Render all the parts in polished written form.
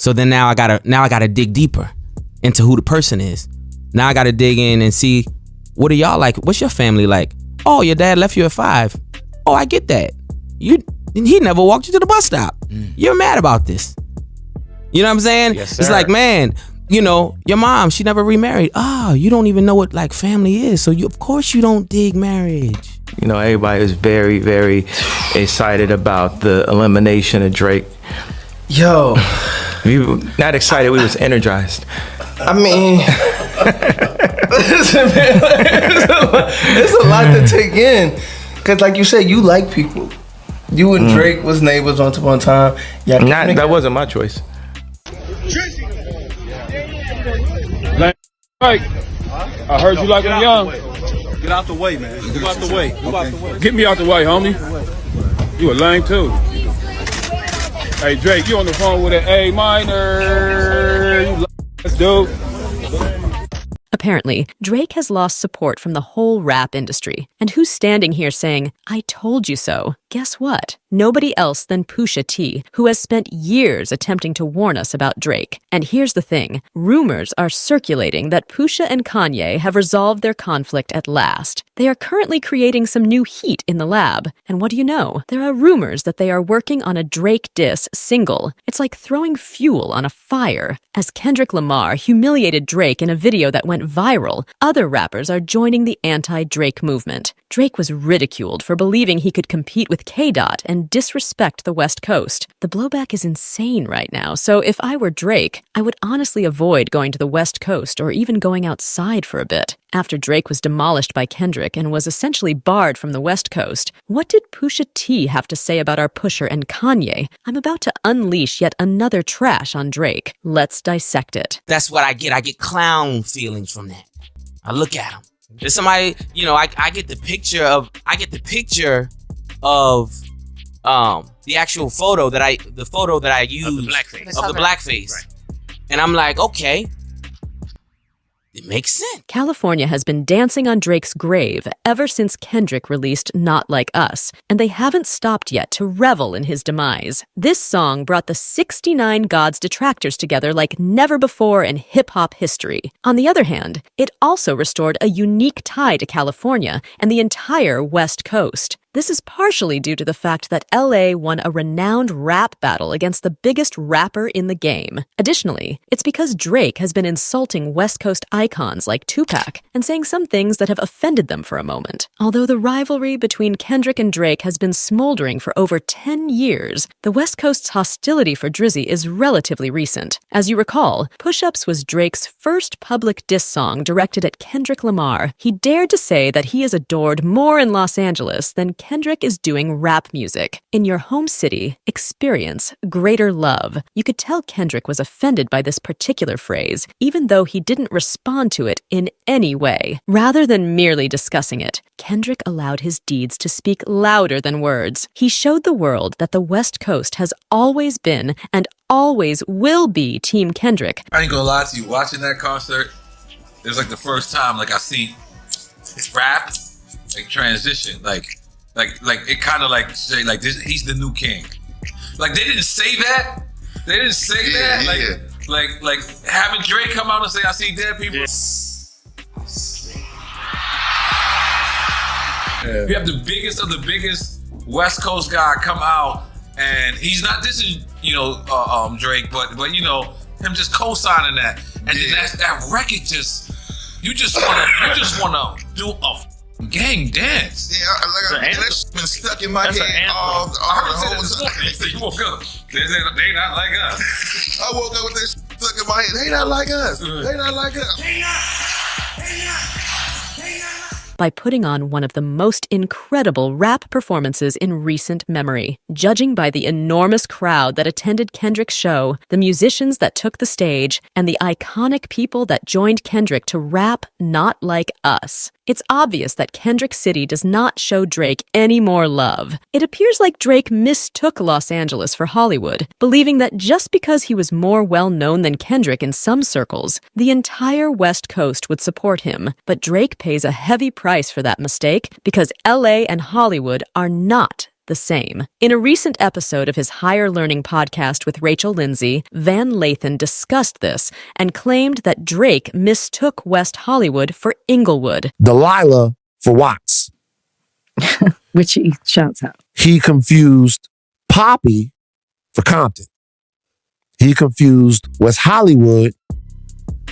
So then now I gotta dig deeper into who the person is. Now I gotta dig in and see, what are y'all like? What's your family like? Oh, your dad left you at 5. Oh, I get that. He never walked you to the bus stop. You're mad about this. You know what I'm saying? Yes, sir. It's like, man, you know, your mom, she never remarried. Oh, you don't even know what like family is. So of course you don't dig marriage. You know, everybody was very, very excited about the elimination of Drake. Yo, We were not excited, we was energized. I mean, listen, man, it's a lot to take in. Cause like you said, you like people. You and Drake was neighbors once upon a time. That wasn't my choice. Like, I heard you like him young. Get out the way, man. Get out the way. Okay. Get me out the way, homie. You a lame too. Hey Drake, you on the phone with an A minor. You let's do. Apparently, Drake has lost support from the whole rap industry. And who's standing here saying, I told you so? Guess what? Nobody else than Pusha T, who has spent years attempting to warn us about Drake. And here's the thing. Rumors are circulating that Pusha and Kanye have resolved their conflict at last. They are currently creating some new heat in the lab. And what do you know? There are rumors that they are working on a Drake diss single. It's like throwing fuel on a fire. As Kendrick Lamar humiliated Drake in a video that went viral, other rappers are joining the anti-Drake movement. Drake was ridiculed for believing he could compete with K-Dot and disrespect the West Coast. The blowback is insane right now, so if I were Drake, I would honestly avoid going to the West Coast or even going outside for a bit. After Drake was demolished by Kendrick and was essentially barred from the West Coast, what did Pusha T have to say about our pusher and Kanye? I'm about to unleash yet another trash on Drake. Let's dissect it. That's what I get. I get clown feelings from that. I look at him. There's somebody, you know, I get the picture of the actual photo that I used Of the blackface. of the blackface. Right. And I'm like, okay, it makes sense. California has been dancing on Drake's grave ever since Kendrick released Not Like Us, and they haven't stopped yet to revel in his demise. This song brought the 69 Gods detractors together like never before in hip-hop history. On the other hand, it also restored a unique tie to California and the entire West Coast. This is partially due to the fact that LA won a renowned rap battle against the biggest rapper in the game. Additionally, it's because Drake has been insulting West Coast icons like Tupac and saying some things that have offended them for a moment. Although the rivalry between Kendrick and Drake has been smoldering for over 10 years, the West Coast's hostility for Drizzy is relatively recent. As you recall, Push Ups was Drake's first public diss song directed at Kendrick Lamar. He dared to say that he is adored more in Los Angeles than Kendrick is doing rap music. In your home city, experience greater love. You could tell Kendrick was offended by this particular phrase, even though he didn't respond to it in any way. Rather than merely discussing it, Kendrick allowed his deeds to speak louder than words. He showed the world that the West Coast has always been and always will be Team Kendrick. I ain't gonna lie to you. Watching that concert, it was like the first time like I seen rap like transition, like it kind of like say like this. He's the new king. Like they didn't say that. They didn't say that. Like having Drake come out and say I see dead people. Yeah. You have the biggest of the biggest West Coast guy come out, and he's not. This is Drake, but you know him just co-signing that, and then that record you just wanna do a gang dance. Yeah, that's been stuck in my head all the whole time. You woke up. They not like us. I woke up with this stuck in my head. They not like us. They not like us. They not. By putting on one of the most incredible rap performances in recent memory. Judging by the enormous crowd that attended Kendrick's show, the musicians that took the stage, and the iconic people that joined Kendrick to rap Not Like Us, it's obvious that Kendrick City does not show Drake any more love. It appears like Drake mistook Los Angeles for Hollywood, believing that just because he was more well-known than Kendrick in some circles, the entire West Coast would support him. But Drake pays a heavy price for that mistake because LA and Hollywood are not the the same. In a recent episode of his Higher Learning podcast with Rachel Lindsay, Van Lathan discussed this and claimed that Drake mistook West Hollywood for Inglewood. Delilah for Watts. Which he shouts out. He confused Poppy for Compton. He confused West Hollywood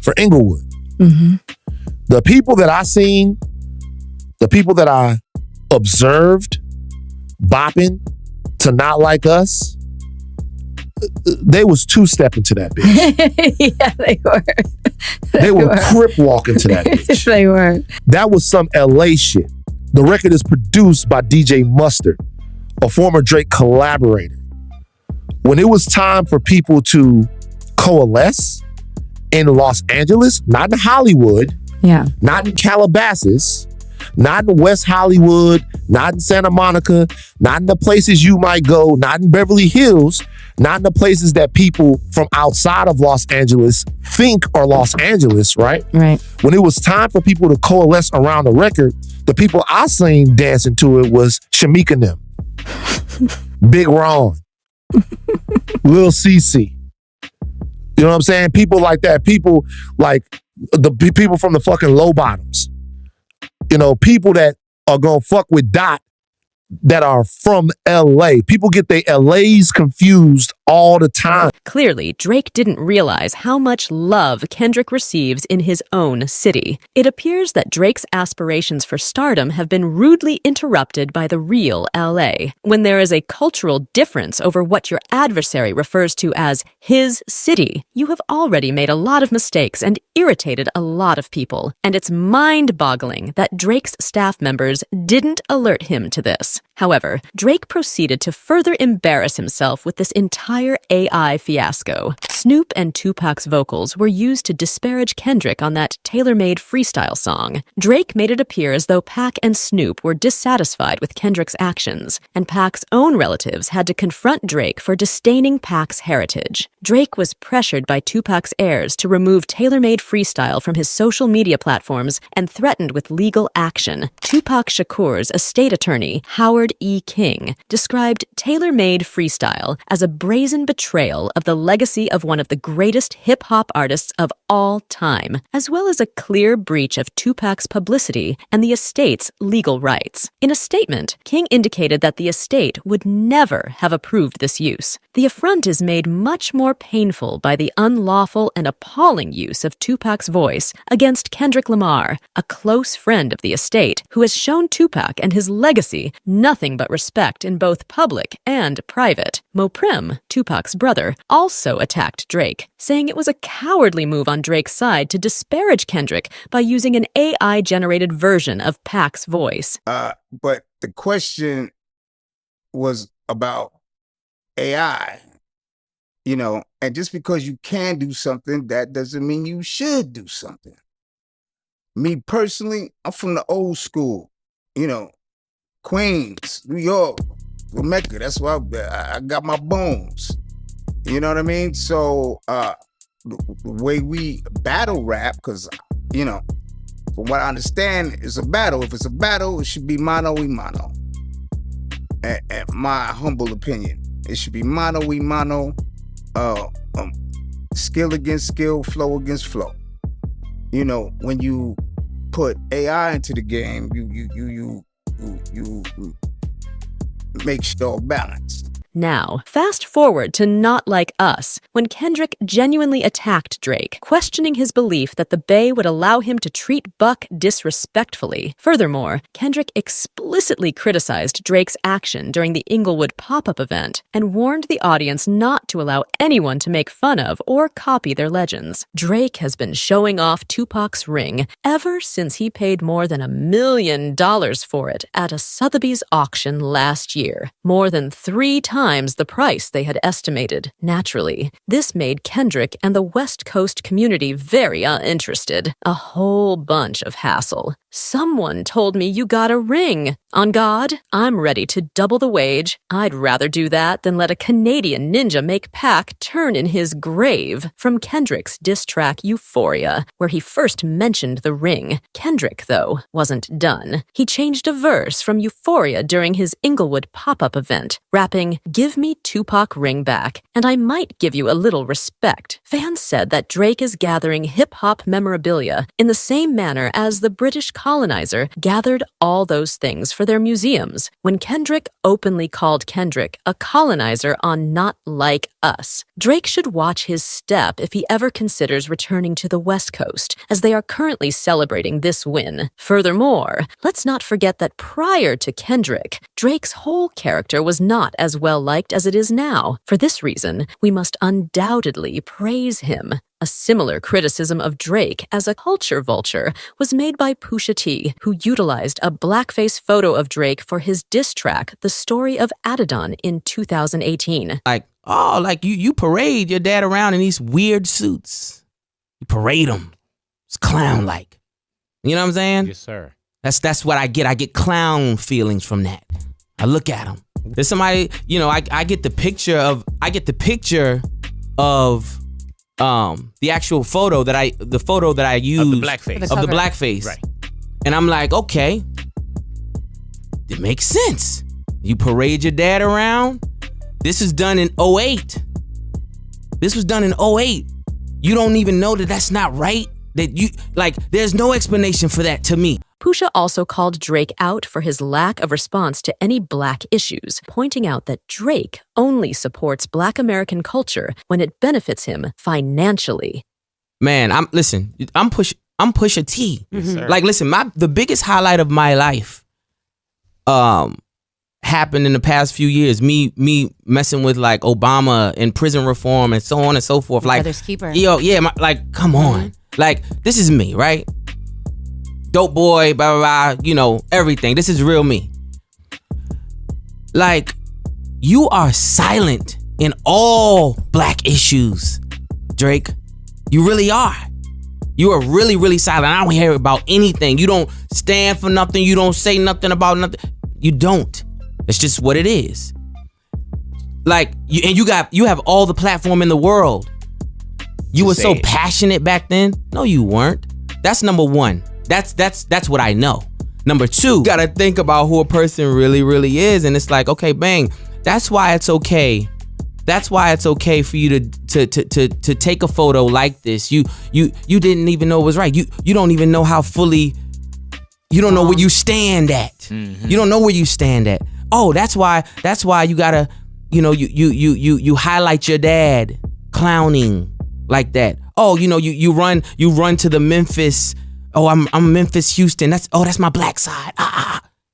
for Inglewood. Mm-hmm. The people that I seen, the people that I observed bopping to Not Like Us, they was two-stepping to that bitch. Yeah, they were. They were crip walking to that bitch. They were. That was some LA shit. The record is produced by DJ Mustard, a former Drake collaborator. When it was time for people to coalesce in Los Angeles, not in Hollywood, not in Calabasas, not in West Hollywood, not in Santa Monica, not in the places you might go, not in Beverly Hills, not in the places that people from outside of Los Angeles think are Los Angeles, right? Right. When it was time for people to coalesce around the record, the people I seen dancing to it was Shamika and them, Big Ron, Lil CC. You know what I'm saying? People like that. People like the people from the fucking low bottoms. You know, people that are gonna fuck with Dot that are from LA. People get their LAs confused all the time. Clearly, Drake didn't realize how much love Kendrick receives in his own city. It appears that Drake's aspirations for stardom have been rudely interrupted by the real LA. When there is a cultural difference over what your adversary refers to as his city, you have already made a lot of mistakes and irritated a lot of people. And it's mind-boggling that Drake's staff members didn't alert him to this. However, Drake proceeded to further embarrass himself with this entire AI fiasco. Snoop and Tupac's vocals were used to disparage Kendrick on that tailor-made freestyle song. Drake made it appear as though Pac and Snoop were dissatisfied with Kendrick's actions, and Pac's own relatives had to confront Drake for disdaining Pac's heritage. Drake was pressured by Tupac's heirs to remove tailor-made freestyle from his social media platforms and threatened with legal action. Tupac Shakur's estate attorney, Howard E. King, described tailor-made freestyle as a brazen betrayal of the legacy of one of the greatest hip-hop artists of all time, as well as a clear breach of Tupac's publicity and the estate's legal rights. In a statement, King indicated that the estate would never have approved this use. The affront is made much more painful by the unlawful and appalling use of Tupac's voice against Kendrick Lamar, a close friend of the estate, who has shown Tupac and his legacy nothing but respect in both public and private. Moprim, Tupac's brother, also attacked Drake, saying it was a cowardly move on Drake's side to disparage Kendrick by using an AI-generated version of Pac's voice. But the question was about AI, you know, and just because you can do something, that doesn't mean you should do something. Me personally, I'm from the old school, you know, Queens, New York, Mecca. That's why I got my bones. You know what I mean? So the way we battle rap, because, you know, from what I understand, it's a battle. If it's a battle, it should be mano y mano. At my humble opinion, it should be mano y mano, skill against skill, flow against flow. You know, when you put AI into the game, you make sure balanced. Now, fast forward to Not Like Us, when Kendrick genuinely attacked Drake, questioning his belief that the Bay would allow him to treat Buck disrespectfully. Furthermore, Kendrick explicitly criticized Drake's action during the Inglewood pop-up event and warned the audience not to allow anyone to make fun of or copy their legends. Drake has been showing off Tupac's ring ever since he paid more than $1 million for it at a Sotheby's auction last year, more than 3 times the price they had estimated. Naturally, this made Kendrick and the West Coast community very interested. A whole bunch of hassle. Someone told me you got a ring. On God, I'm ready to double the wage. I'd rather do that than let a Canadian ninja make Pac turn in his grave. From Kendrick's diss track Euphoria, where he first mentioned the ring. Kendrick, though, wasn't done. He changed a verse from Euphoria during his Inglewood pop-up event, rapping, "Give me Tupac ring back, and I might give you a little respect." Fans said that Drake is gathering hip-hop memorabilia in the same manner as the British colonizer gathered all those things for their museums, when Kendrick openly called Kendrick a colonizer on Not Like Us. Drake should watch his step if he ever considers returning to the West Coast, as they are currently celebrating this win. Furthermore, let's not forget that prior to Kendrick, Drake's whole character was not as well liked as it is now. For this reason, we must undoubtedly praise him. A similar criticism of Drake as a culture vulture was made by Pusha T, who utilized a blackface photo of Drake for his diss track, The Story of Adidon, in 2018. Like you parade your dad around in these weird suits. You parade him. It's clown-like. You know what I'm saying? Yes, sir. That's what I get. I get clown feelings from that. I look at him. There's somebody, I get the picture of the actual photo that I used Of the blackface. of the blackface. Right. And I'm like, okay, it makes sense. You parade your dad around. This was done in 08. You don't even know that that's not right. There's no explanation for that to me. Pusha also called Drake out for his lack of response to any black issues, pointing out that Drake only supports Black American culture when it benefits him financially. Man, I'm Pusha T. Yes, sir. Listen, the biggest highlight of my life happened in the past few years. Me messing with Obama and prison reform and so on and so forth. Brother's keeper. Come on. This is me, right? Dope boy, blah, blah, blah, everything. This is real me. You are silent in all black issues, Drake. You really are. You are really, really silent. I don't hear about anything. You don't stand for nothing. You don't say nothing about nothing. You don't. It's just what it is. You have all the platform in the world. You were so passionate back then. No, you weren't. That's number one. That's what I know. Number two, you gotta think about who a person really, really is, and it's okay, bang. That's why it's okay. That's why it's okay for you to take a photo like this. You didn't even know it was right. You don't even know how fully. You don't know where you stand at. Mm-hmm. You don't know where you stand at. Oh, that's why you gotta, you highlight your dad clowning like that. Oh, you run to the Memphis. Oh, I'm Memphis, Houston. That's my black side.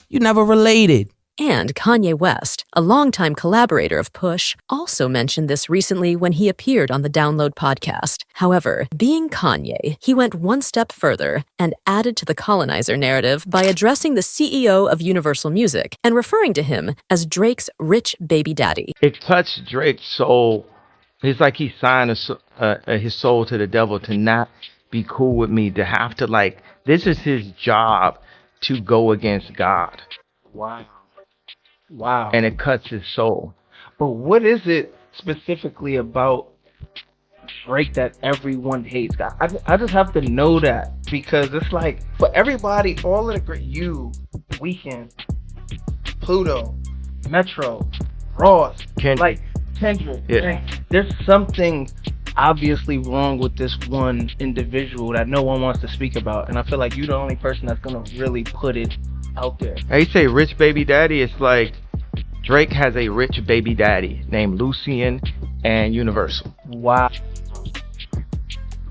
You never related. And Kanye West, a longtime collaborator of Push, also mentioned this recently when he appeared on the Download podcast. However, being Kanye, he went one step further and added to the colonizer narrative by addressing the CEO of Universal Music and referring to him as Drake's rich baby daddy. It touched Drake's soul. It's like he signed his soul to the devil to not be cool with me, to have to this is his job to go against God. Wow. And it cuts his soul. But what is it specifically about Drake that everyone hates? I just have to know that, because it's for everybody, all of the great, Weeknd, Pluto, Metro, Ross, Kendrick. Yeah. There's something obviously wrong with this one individual that no one wants to speak about, and I feel like you're the only person that's gonna really put it out there. You say rich baby daddy, it's Drake has a rich baby daddy named Lucien and Universal. Wow.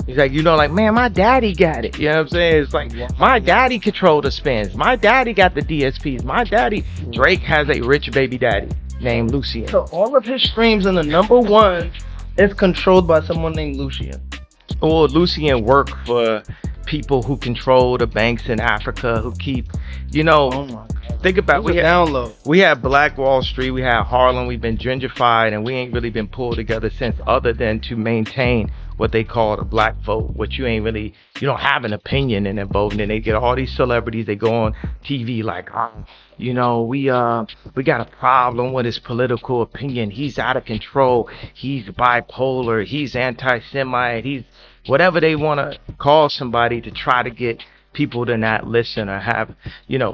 He's man, my daddy got it. You know what I'm saying? It's my daddy controlled the spins. My daddy got the DSPs. My daddy. Drake has a rich baby daddy named Lucien. So all of his streams in the number one is controlled by someone named Lucien. Well, Lucien worked for people who control the banks in Africa, who keep, Oh my God. Think about download. We had Black Wall Street, we had Harlem, we've been gentrified, and we ain't really been pulled together since, other than to maintain what they call the black vote, which you don't have an opinion in it voting. And they get all these celebrities, they go on TV like, we got a problem with his political opinion. He's out of control. He's bipolar. He's anti-Semite. He's whatever they want to call somebody to try to get people to not listen or have,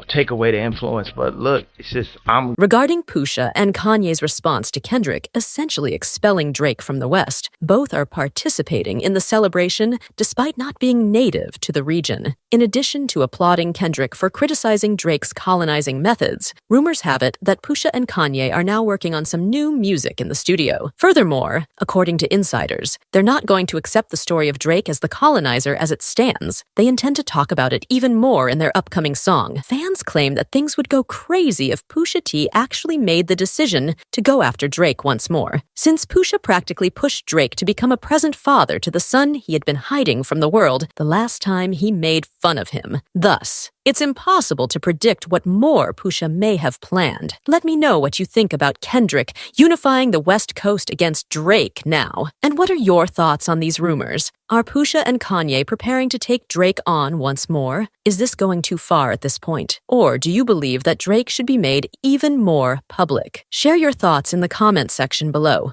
take away the influence. But look, it's just, Regarding Pusha and Kanye's response to Kendrick essentially expelling Drake from the West, both are participating in the celebration despite not being native to the region. In addition to applauding Kendrick for criticizing Drake's colonizing methods, rumors have it that Pusha and Kanye are now working on some new music in the studio. Furthermore, according to insiders, they're not going to accept the story of Drake as the colonizer as it stands. They intend to talk about it even more in their upcoming song. Fans claim that things would go crazy if Pusha T actually made the decision to go after Drake once more, since Pusha practically pushed Drake to become a present father to the son he had been hiding from the world the last time he made fun of him. Thus, it's impossible to predict what more Pusha may have planned. Let me know what you think about Kendrick unifying the West Coast against Drake now. And what are your thoughts on these rumors? Are Pusha and Kanye preparing to take Drake on once more? Is this going too far at this point? Or do you believe that Drake should be made even more public? Share your thoughts in the comments section below.